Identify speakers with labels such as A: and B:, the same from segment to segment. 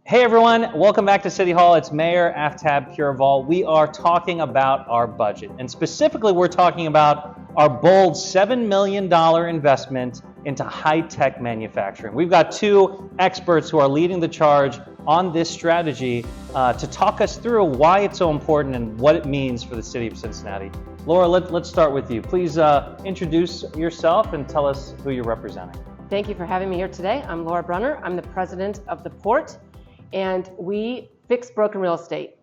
A: Hey everyone, welcome back to City Hall. It's Mayor Aftab Pureval. We are talking about our budget, and specifically we're talking about our bold $7 million investment into high-tech manufacturing. We've got two experts who are leading the charge on this strategy to talk us through why it's so important and what it means for the city of Cincinnati. Laura, let's start with you. Please introduce yourself and tell us who you're representing.
B: Thank you for having me here today. I'm Laura Brunner. I'm the president of the Port, and we fix broken real estate.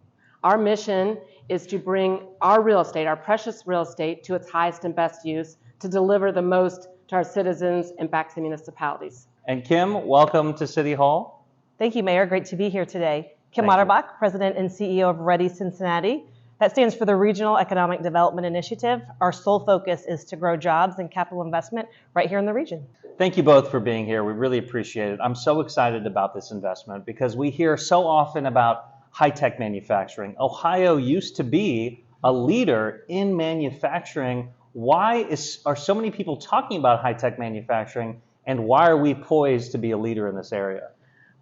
B: Our mission is to bring our real estate, our precious real estate, to its highest and best use to deliver the most to our citizens and back to the municipalities.
A: And Kim, welcome to City Hall.
C: Thank you, Mayor. Great to be here today. Kimm
A: Thank you.
C: Lauterbach, President and CEO of REDI Cincinnati. That stands for the Regional Economic Development Initiative. Our sole focus is to grow jobs and capital investment right here in the region.
A: Thank you both for being here. We really appreciate it. I'm so excited about this investment because we hear so often about high-tech manufacturing. Ohio used to be a leader in manufacturing. Why are so many people talking about high-tech manufacturing, and why are we poised to be a leader in this area?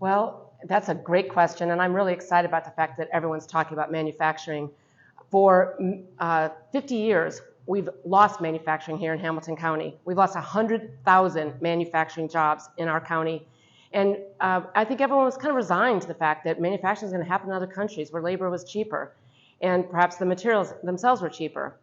B: Well, that's a great question, and I'm really excited about the fact that everyone's talking about manufacturing. For 50 years, we've lost manufacturing here in Hamilton County. We've lost 100,000 manufacturing jobs in our county. And I think everyone was kind of resigned to the fact that manufacturing is going to happen in other countries where labor was cheaper and perhaps the materials themselves were cheaper.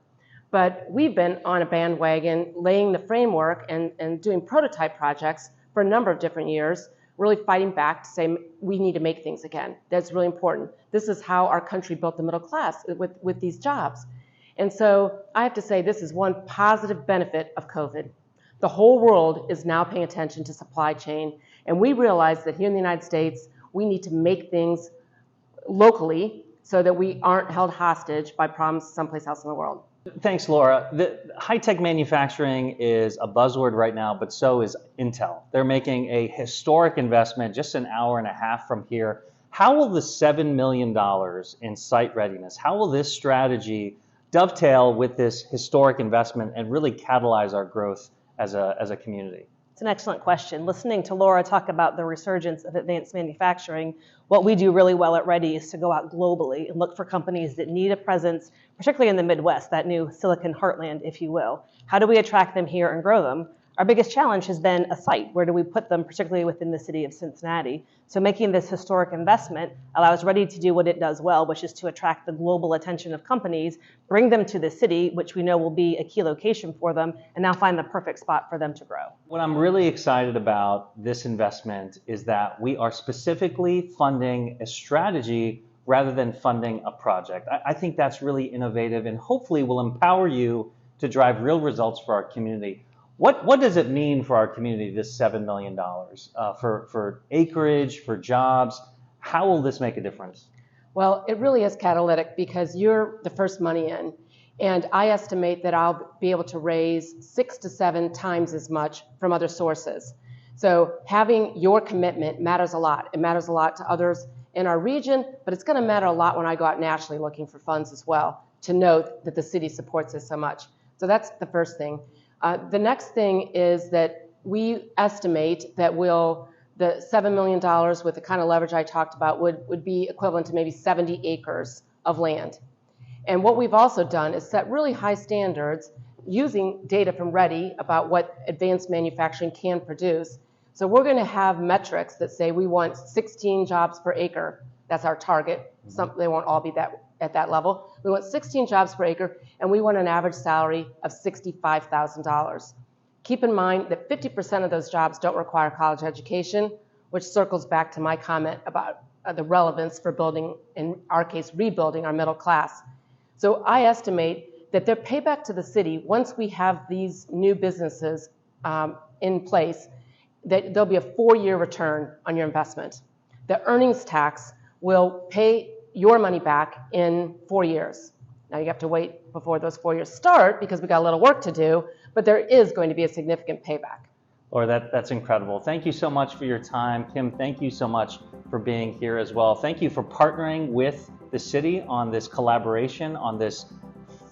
B: But we've been on a bandwagon laying the framework and doing prototype projects for a number of different years, really fighting back to say we need to make things again. That's really important. This is how our country built the middle class with these jobs. And so I have to say this is one positive benefit of COVID. The whole world is now paying attention to supply chain, and we realize that here in the United States, we need to make things locally so that we aren't held hostage by problems someplace else in the world.
A: Thanks, Laura. The high-tech manufacturing is a buzzword right now, but so is Intel. They're making a historic investment just an hour and a half from here. How will the $7 million in site readiness, how will this strategy dovetail with this historic investment and really catalyze our growth as a community?
C: It's an excellent question. Listening to Laura talk about the resurgence of advanced manufacturing, what we do really well at REDI is to go out globally and look for companies that need a presence, particularly in the Midwest, that new Silicon heartland, if you will. How do we attract them here and grow them? Our biggest challenge has been a site. Where do we put them, particularly within the city of Cincinnati? So making this historic investment allows REDI to do what it does well, which is to attract the global attention of companies, bring them to the city, which we know will be a key location for them, and now find the perfect spot for them to grow.
A: What I'm really excited about this investment is that we are specifically funding a strategy rather than funding a project. I think that's really innovative and hopefully will empower you to drive real results for our community. What does it mean for our community, this $7 million, for acreage, for jobs? How will this make a difference?
B: Well, it really is catalytic because you're the first money in. And I estimate that I'll be able to raise 6 to 7 times as much from other sources. So having your commitment matters a lot. It matters a lot to others in our region, but it's going to matter a lot when I go out nationally looking for funds as well, to know that the city supports us so much. So that's the first thing. The next thing is that we estimate that the $7 million with the kind of leverage I talked about would be equivalent to maybe 70 acres of land. And what we've also done is set really high standards using data from REDI about what advanced manufacturing can produce. So we're going to have metrics that say we want 16 jobs per acre. That's our target. They won't all be at that level. We want 16 jobs per acre, and we want an average salary of $65,000. Keep in mind that 50% of those jobs don't require college education, which circles back to my comment about the relevance for building, in our case, rebuilding our middle class. So I estimate that their payback to the city, once we have these new businesses in place, that there'll be a 4-year return on your investment. The earnings tax will pay your money back in 4 years. Now you have to wait before those 4 years start because we got a little work to do, but there is going to be a significant payback.
A: Laura, that's incredible. Thank you so much for your time. Kim, thank you so much for being here as well. Thank you for partnering with the city on this collaboration, on this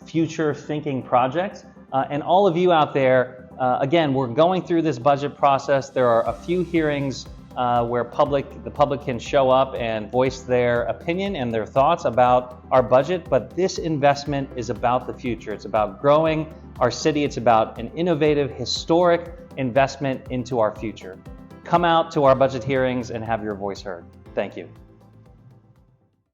A: future thinking project. And all of you out there, again, we're going through this budget process. There are a few hearings where the public can show up and voice their opinion and their thoughts about our budget, but this investment is about the future. It's about growing our city. It's about an innovative, historic investment into our future. Come out to our budget hearings and have your voice heard. Thank you.